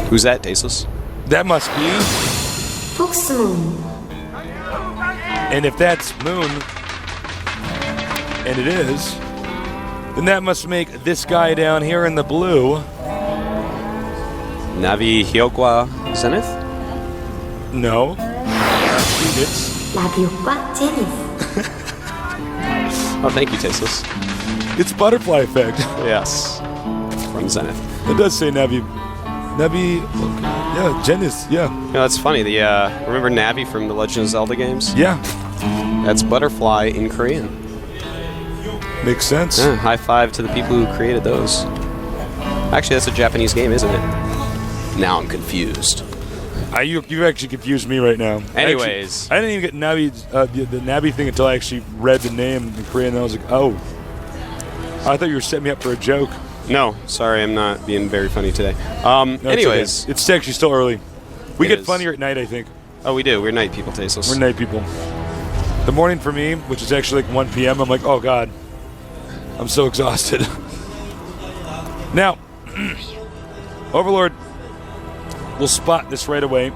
Who's that, Tasteless? That must be. Fox Moon. And if that's Moon, and it is, then that must make this guy down here in the blue. Navi Hyokwa Zenith? No. It's 라비오과 제니스. Oh, thank you, Tasteless. it's Butterfly Effect. Yes. From Zenith. It does say Navi. Okay. Yeah, Genis. Yeah. You know, that's funny. The remember Navi from the Legend of Zelda games? Yeah. That's Butterfly in Korean. Makes sense. Yeah, high five to the people who created those. Actually, that's a Japanese game, isn't it? Now I'm confused. You actually confused me right now. Anyways. I didn't even get Navi, the Navi thing until I actually read the name in Korean, and I was like, oh. I thought you were setting me up for a joke. No, sorry, I'm not being very funny today. No, anyways. it's actually still early. We get is. funnier at night, I think. Oh, we do. We're night people, Tasteless. We're night people. The morning for me, which is actually like 1 p.m., I'm like, oh, God. I'm so exhausted. Now, Overlord will spot this right away.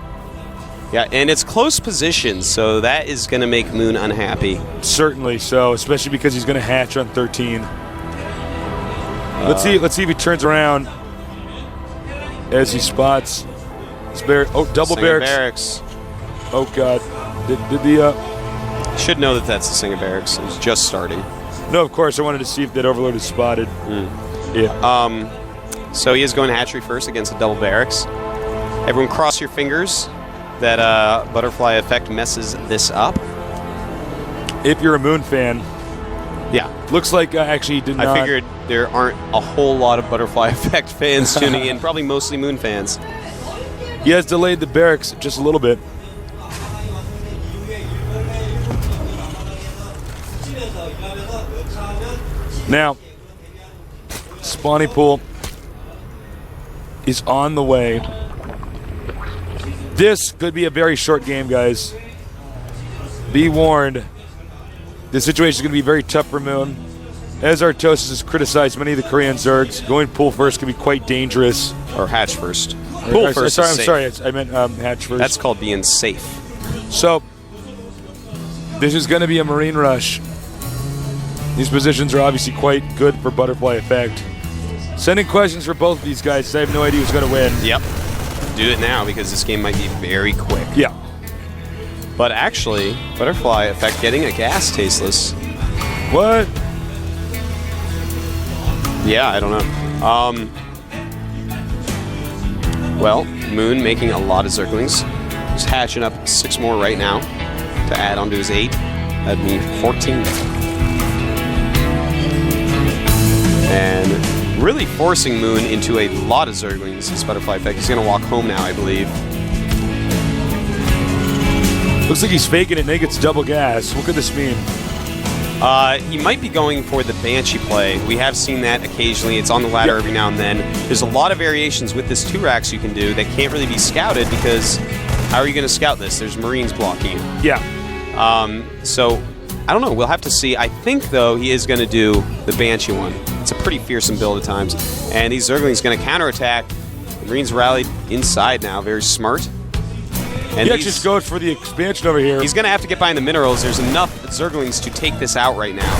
Yeah, and it's close position, so that is going to make Moon unhappy. Certainly so, especially because he's going to hatch on 13. Let's see if he turns around as he spots this double barracks. Oh, God. Did the... Should know that that's the Singer Barracks. It was just starting. No, of course. I wanted to see if that Overlord is spotted. Yeah. So he is going hatchery first against the double barracks. Everyone cross your fingers that Butterfly Effect messes this up. If you're a Moon fan. Yeah. Looks like actually did not... I figured there aren't a whole lot of Butterfly Effect fans tuning in. Probably mostly Moon fans. He has delayed the barracks just a little bit. Now, spawning pool is on the way. This could be a very short game, guys. Be warned. The situation is going to be very tough for Moon. As Artosis has criticized many of the Korean Zergs, going pool first can be quite dangerous. Or hatch first. Pool first I'm is safe. sorry. I meant hatch first. That's called being safe. So, this is going to be a Marine rush. These positions are obviously quite good for Butterfly Effect. Sending questions for both of these guys. I have no idea who's going to win. Yep. Do it now because this game might be very quick. Yeah. But actually, Butterfly Effect getting a gas Tasteless. What? Yeah, I don't know. Well, Moon making a lot of Zerglings. He's hatching up 6 more right now to add onto his 8. That'd be 14. And really forcing Moon into a lot of Zerglings. His Butterfly Effect. He's going to walk home now, I believe. Looks like he's faking it and he gets double gas. What could this mean? He might be going for the Banshee play. We have seen that occasionally. It's on the ladder every now and then. There's a lot of variations with this 2 racks you can do that can't really be scouted because how are you going to scout this? There's Marines blocking you. Yeah. So, I don't know. We'll have to see. I think, though, he is going to do the Banshee one. It's a pretty fearsome build at times. And these Zerglings going to counterattack. The Marines rallied inside now. Very smart. And he actually goes for the expansion over here. He's going to have to get behind the minerals. There's enough Zerglings to take this out right now.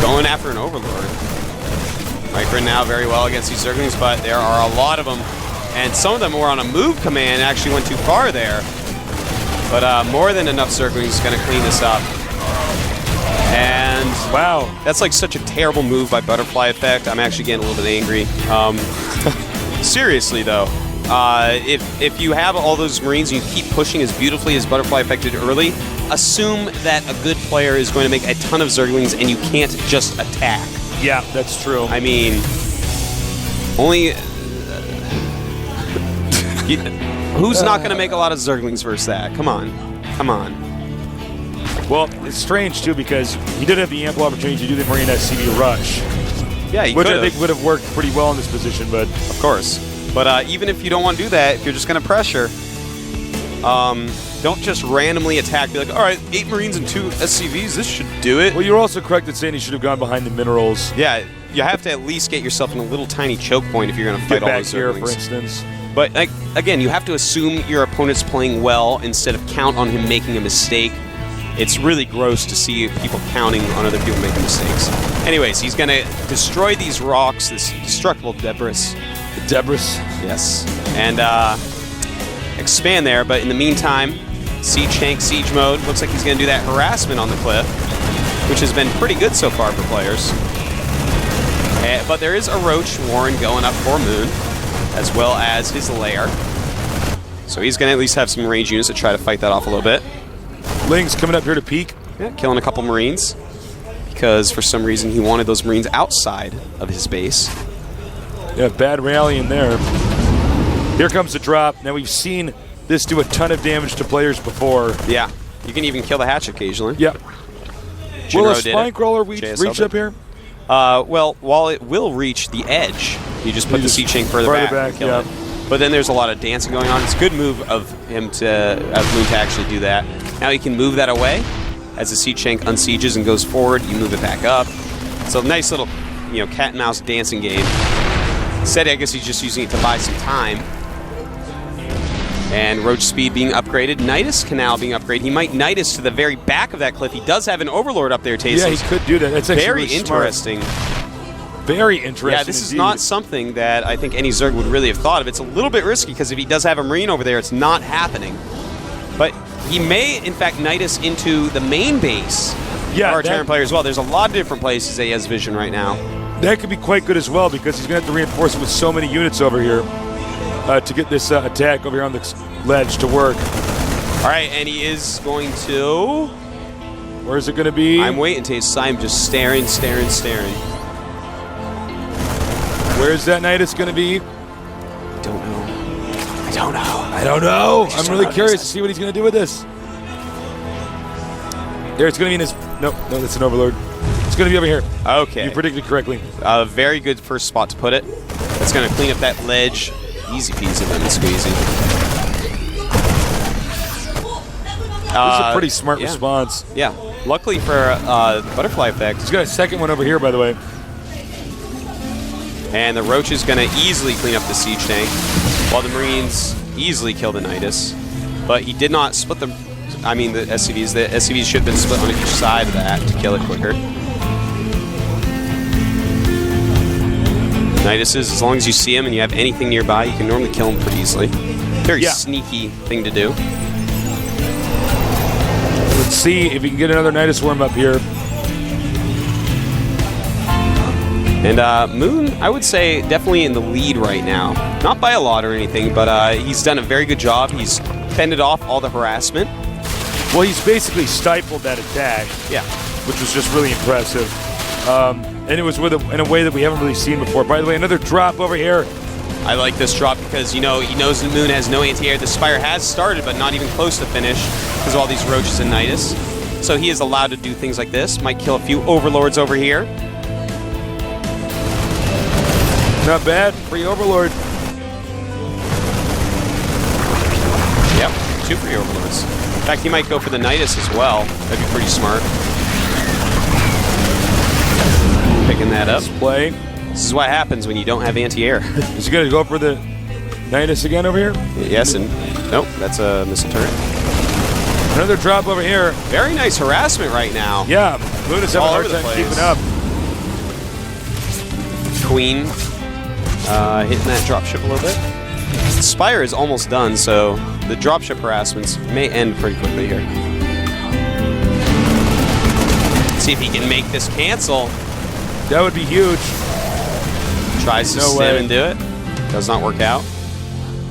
Going after an Overlord. Micron now very well against these Zerglings, but there are a lot of them. And some of them were on a move command, actually went too far there. But more than enough Zerglings going to clean this up. And wow, that's like such a terrible move by Butterfly Effect. I'm actually getting a little bit angry. Seriously, though. If you have all those Marines and you keep pushing as beautifully as Butterfly Effect did early, assume that a good player is going to make a ton of Zerglings and you can't just attack. Yeah, that's true. I mean, only... who's not going to make a lot of Zerglings versus that? Come on. Come on. Well, it's strange, too, because he did have the ample opportunity to do the Marine SCV rush. Yeah, he which could I think would have worked pretty well in this position, but... Of course. But even if you don't want to do that, if you're just going to pressure, don't just randomly attack. Be like, all right, 8 Marines and 2 SCVs, this should do it. Well, you're also correct in saying he should have gone behind the minerals. Yeah, you have to at least get yourself in a little tiny choke point if you're going to fight Get all back those here, Zerglings. for instance. But like, again, you have to assume your opponent's playing well instead of count on him making a mistake. It's really gross to see people counting on other people making mistakes. Anyways, he's going to destroy these rocks, this destructible debris. The debris. Yes. And expand there, but in the meantime, Siege Tank, Siege Mode. Looks like he's going to do that harassment on the cliff, which has been pretty good so far for players. But there is a Roach Warren going up for Moon, as well as his lair. So he's going to at least have some range units to try to fight that off a little bit. Ling's coming up here to peek. Yeah, killing a couple Marines, because for some reason he wanted those Marines outside of his base. Yeah, bad rally in there. Here comes the drop. Now we've seen this do a ton of damage to players before. Yeah, you can even kill the hatch occasionally. Yep. Jinro Will a did spine it. crawler reach GSL up here? Well, while it will reach the edge, you just put the Siege Tank further back and kill yeah. it. But then there's a lot of dancing going on. It's a good move of him to Moon to actually do that. Now he can move that away as the Siege Tank unsieges and goes forward. You move it back up. So nice little, cat and mouse dancing game. Said I guess he's just using it to buy some time. And Roach speed being upgraded. Nidus Canal being upgraded. He might Nidus to the very back of that cliff. He does have an Overlord up there, Tasteless. Yeah, he could do that. That's actually very really interesting. Smart. Very interesting. Yeah, this is not something that I think any Zerg would really have thought of. It's a little bit risky because if he does have a Marine over there, it's not happening. But he may, in fact, Nidus into the main base. Yeah, our Terran player as well. There's a lot of different places that he has vision right now. That could be quite good as well because he's going to have to reinforce it with so many units over here to get this attack over here on the ledge to work. All right, and he is going to... Where is it going to be? I'm waiting until I'm just staring. Where's that Nidus going to be? I don't know. I'm really curious to see what he's going to do with this. There, it's going to be in his... No, that's an Overlord. It's going to be over here. Okay. You predicted correctly. A very good first spot to put it. It's going to clean up that ledge. Easy peasy, lemon squeezy. This is a pretty smart response. Yeah. Luckily for Butterfly Effect. He's got a second one over here, by the way. And the Roach is going to easily clean up the Siege Tank, while the Marines easily kill the Nidus. But he did not split the SCVs. The SCVs should have been split on each side of that to kill it quicker. Niduses, as long as you see him and you have anything nearby, you can normally kill him pretty easily. Very sneaky thing to do. Let's see if we can get another Nidus Worm up here. And Moon, I would say, definitely in the lead right now. Not by a lot or anything, but he's done a very good job. He's fended off all the harassment. Well, he's basically stifled that attack. Yeah. Which was just really impressive. And it was in a way that we haven't really seen before. By the way, another drop over here. I like this drop because, he knows the Moon has no anti-air. The Spire has started, but not even close to finish because of all these Roaches and Nidus. So he is allowed to do things like this. Might kill a few Overlords over here. Not bad. Free Overlord. Yep, 2 free Overlords. In fact, he might go for the Nidus as well. That'd be pretty smart. Picking that up. Play. This is what happens when you don't have anti-air. Is he going to go for the Nidus again over here? Yes, and nope, that's a missile turret. Another drop over here. Very nice harassment right now. Yeah, Moon is having a hard time keeping up. Queen hitting that dropship a little bit. Spire is almost done, so the dropship harassments may end pretty quickly here. Let's see if he can make this cancel. That would be huge. Tries to stim and do it. Does not work out.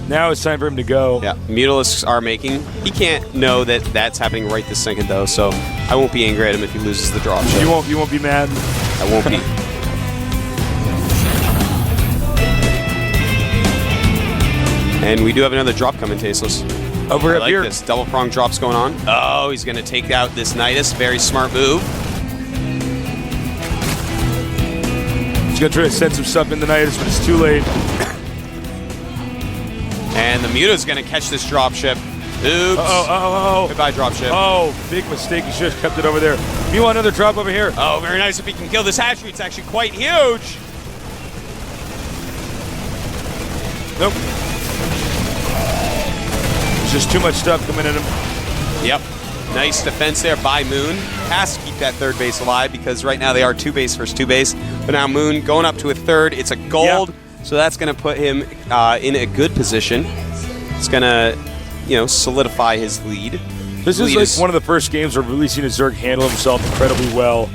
Now it's time for him to go. Yeah, Mutalisks are making. He can't know that that's happening right this second, though, so I won't be angry at him if he loses the dropship. You won't be mad? I won't be. And we do have another drop coming, Tasteless. Over I like here. this. Double prong drops going on. Oh, he's going to take out this Nidus. Very smart move. He's going to try to send some stuff in the Nidus, but it's too late. And the Muta's going to catch this dropship. Oops. Oh. Goodbye, dropship. Oh, big mistake. He should have kept it over there. You want another drop over here? Oh, very nice. If he can kill this hatchery, it's actually quite huge. Nope. There's just too much stuff coming at him. Yep. Nice defense there by Moon. Has to keep that third base alive because right now they are 2 base versus 2 base. But now Moon going up to a third. It's a gold. Yep. So that's going to put him in a good position. It's going to, solidify his lead. This is like one of the first games where we've really seen a Zerg handle himself incredibly well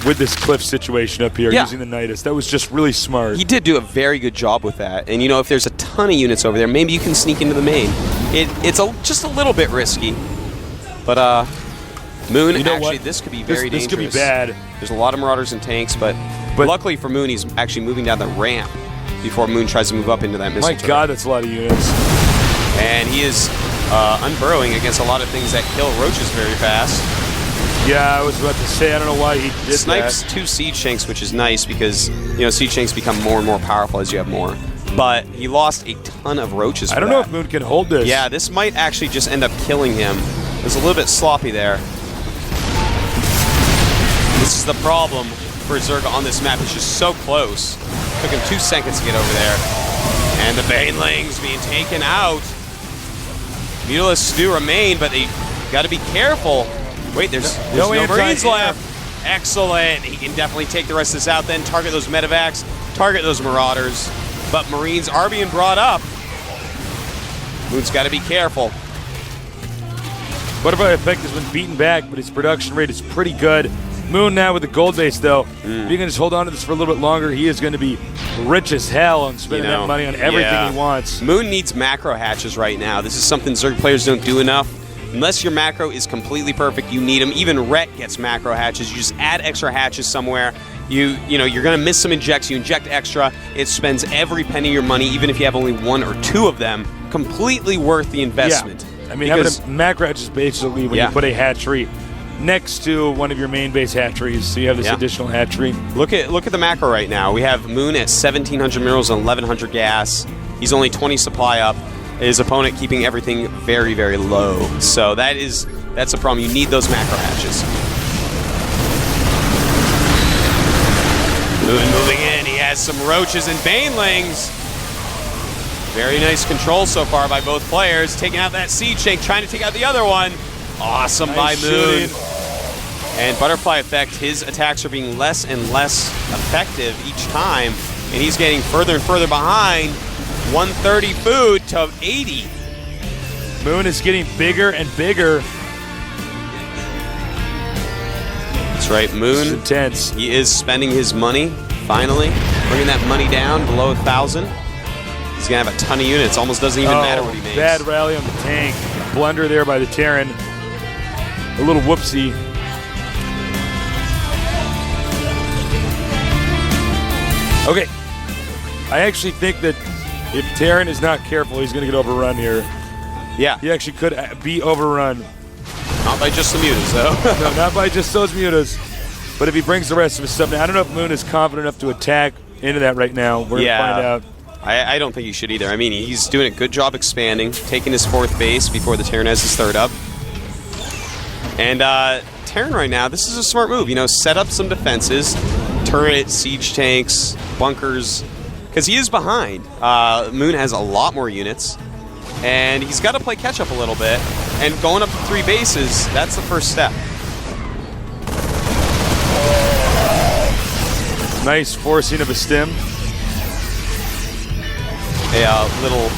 with this cliff situation up here using the Nidus. That was just really smart. He did do a very good job with that. And, if there's a ton of units over there, maybe you can sneak into the main. It's just a little bit risky. But Moon, actually, this could be very dangerous. This could be bad. There's a lot of Marauders and tanks, but luckily for Moon, he's actually moving down the ramp before Moon tries to move up into that missile turret. My God, that's a lot of units. And he is unburrowing against a lot of things that kill roaches very fast. Yeah, I was about to say, I don't know why he did Snipes 2 siege tanks, which is nice because, siege tanks become more and more powerful as you have more. But he lost a ton of roaches for I don't know if Moon can hold this. Yeah, this might actually just end up killing him. It's a little bit sloppy there. This is the problem for Zerg on this map. It's just so close. Took him 2 seconds to get over there. And the Banelings being taken out. Mutalisks do remain, but they got to be careful. Wait, there's no Marines left. Excellent. He can definitely take the rest of this out, then target those medevacs, target those Marauders. But Marines are being brought up. Moon's got to be careful. ButterflyEffect has been beaten back, but his production rate is pretty good. Moon now with the gold base, though. If he can just hold on to this for a little bit longer, he is going to be rich as hell and spending that money on everything he wants. Moon needs macro hatches right now. This is something Zerg players don't do enough. Unless your macro is completely perfect, you need them. Even Rhett gets macro hatches. You just add extra hatches somewhere. You're going to miss some injects. You inject extra. It spends every penny of your money, even if you have only 1 or 2 of them. Completely worth the investment. Yeah. I mean, having a macro hatch is basically when you put a hatchery next to one of your main base hatcheries, so you have this additional hatchery. Look at the macro right now. We have Moon at 1,700 minerals and 1,100 gas. He's only 20 supply up. His opponent keeping everything very, very low. So that's a problem. You need those macro hatches. Moon moving in. He has some roaches and banelings. Very nice control so far by both players. Taking out that siege tank, trying to take out the other one. Awesome by Moon. And ButterflyEffect, his attacks are being less and less effective each time, and he's getting further and further behind. 130 food to 80. Moon is getting bigger and bigger. That's right, Moon. It's intense. He is spending his money, finally. Bringing that money down below 1,000. He's going to have a ton of units. Almost doesn't even matter what he makes. Bad rally on the tank. Blunder there by the Terran. A little whoopsie. Okay. I actually think that if Terran is not careful, he's going to get overrun here. Yeah. He actually could be overrun. Not by just the mutas, though. No, not by just those mutas. But if he brings the rest of his stuff, now I don't know if Moon is confident enough to attack into that right now. We're going to find out. I don't think he should either. I mean, he's doing a good job expanding, taking his 4th base before the Terran has his 3rd up. And Terran right now, this is a smart move. Set up some defenses, turret, siege tanks, bunkers, because he is behind. Moon has a lot more units, and he's got to play catch up a little bit. And going up to 3 bases, that's the first step. Nice forcing of a stem. A little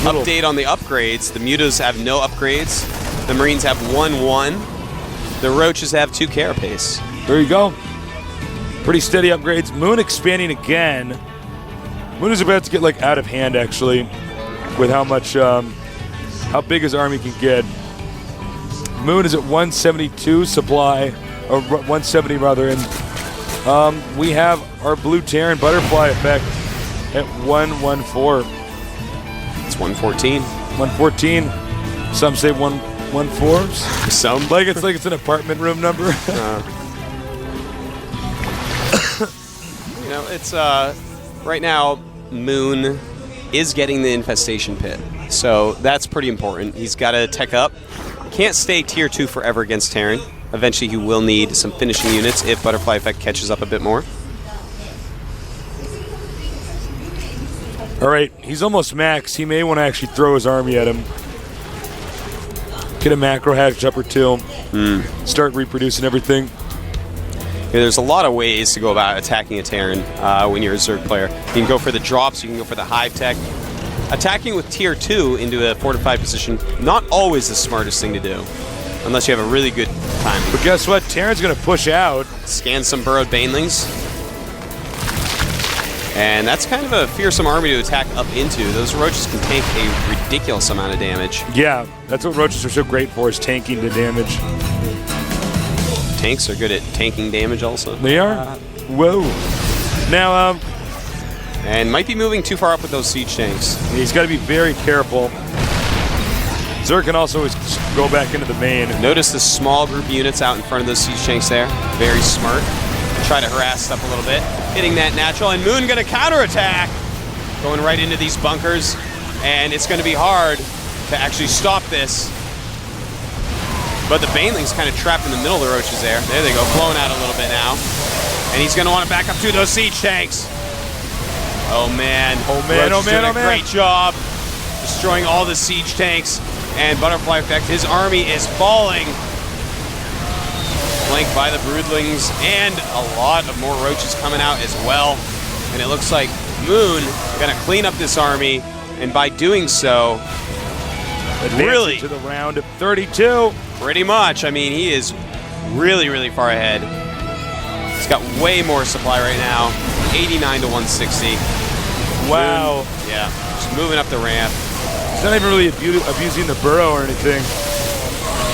update on the upgrades. The mutas have no upgrades. The Marines have 1-1. The Roaches have 2 carapace. There you go. Pretty steady upgrades. Moon expanding again. Moon is about to get out of hand actually, with how much, how big his army can get. Moon is at 172 supply, or 170 rather, and we have our blue Terran ButterflyEffect at 114. It's 114. 114. Some say 114. Some it's an apartment room number. It's right now Moon is getting the infestation pit. So that's pretty important. He's got to tech up. Can't stay tier 2 forever against Terran. Eventually he will need some finishing units if Butterfly Effect catches up a bit more. All right, he's almost max. He may want to actually throw his army at him. Get a macro hatch up or two. Start reproducing everything. Yeah, there's a lot of ways to go about attacking a Terran when you're a Zerg player. You can go for the drops, you can go for the hive tech. Attacking with tier 2 into a fortified position, not always the smartest thing to do. Unless you have a really good time. But guess what? Terran's going to push out. Scan some burrowed banelings. And that's kind of a fearsome army to attack up into. Those roaches can tank a ridiculous amount of damage. Yeah, that's what roaches are so great for, is tanking the damage. Tanks are good at tanking damage also. They are? Whoa. Now, and might be moving too far up with those siege tanks. He's got to be very careful. Zerg can also always go back into the main. Notice the small group of units out in front of those siege tanks there. Very smart. Try to harass stuff a little bit. Hitting that natural, and Moon going to counterattack. Going right into these bunkers, and it's going to be hard to actually stop this. But the Baneling's kind of trapped in the middle of the roaches there. There they go, blown out a little bit now. And he's going to want to back up to those siege tanks. Oh man, Roach doing a great job destroying all the siege tanks. And Butterfly Effect, his army is falling. Flanked by the Broodlings, and a lot of more roaches coming out as well. And it looks like Moon gonna clean up this army, and by doing so, really to the round of 32. Pretty much. I mean, he is really, really far ahead. He's got way more supply right now. 89 to 160. Wow. Moon, yeah, just moving up the ramp. He's not even really abusing the burrow or anything.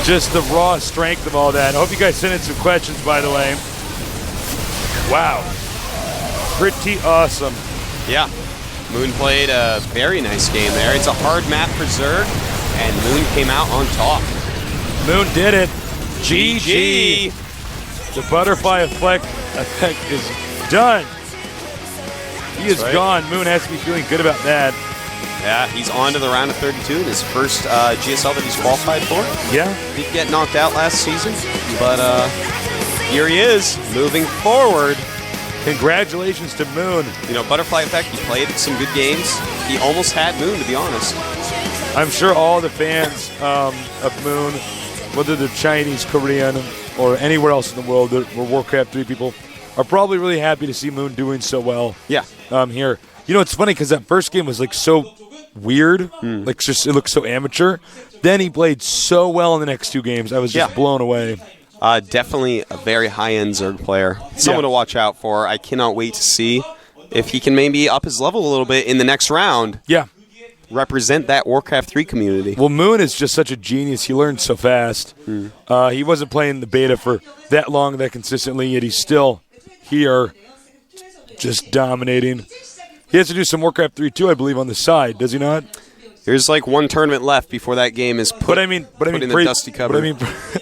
Just the raw strength of all that. I hope you guys sent in some questions, by the way. Wow. Pretty awesome. Yeah. Moon played a very nice game there. It's a hard map for Zerg, and Moon came out on top. Moon did it. GG. The Butterfly Effect is done. He is gone. Moon has to be feeling good about that. Yeah, he's on to the round of 32 in his first GSL that he's qualified for. Yeah. Did get knocked out last season, but here he is, moving forward. Congratulations to Moon. You know, Butterfly Effect, he played some good games. He almost had Moon, to be honest. I'm sure all the fans of Moon, whether they're Chinese, Korean, or anywhere else in the world that were Warcraft 3 people, are probably really happy to see Moon doing so well. Yeah. Here. You know, it's funny because that first game was like so weird, like just it looked so amateur. Then he played so well in the next two games. I was just blown away. Definitely a very high-end Zerg player. Someone to watch out for. I cannot wait to see if he can maybe up his level a little bit in the next round. Yeah. Represent that Warcraft 3 community. Well, Moon is just such a genius. He learned so fast. He wasn't playing the beta for that long, that consistently, yet he's still here just dominating. He has to do some Warcraft 3 too, I believe, on the side, does he not? There's like one tournament left before that game is put in the dusty cupboard.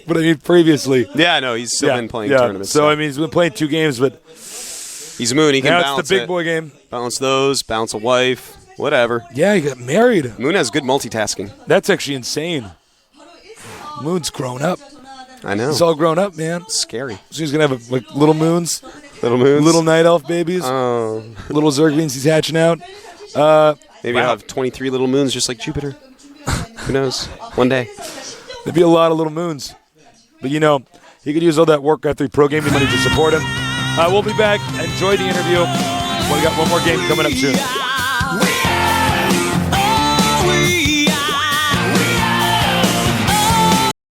But I mean previously. Yeah, no, he's still been playing tournaments. So, I mean, he's been playing 2 games, but he's Moon. He can balance it's the big boy game. Balance those, balance a wife, whatever. Yeah, he got married. Moon has good multitasking. That's actually insane. Moon's grown up. I know. He's all grown up, man. Scary. So he's going to have like little moons. Little moons. Little night elf babies. Oh. Little Zerglings he's hatching out. Maybe I'll have 23 little moons just like Jupiter. Who knows? One day. There'd be a lot of little moons. But, you know, he could use all that Warcraft 3 pro gaming money to support him. We'll be back. Enjoy the interview. We got one more game coming up soon.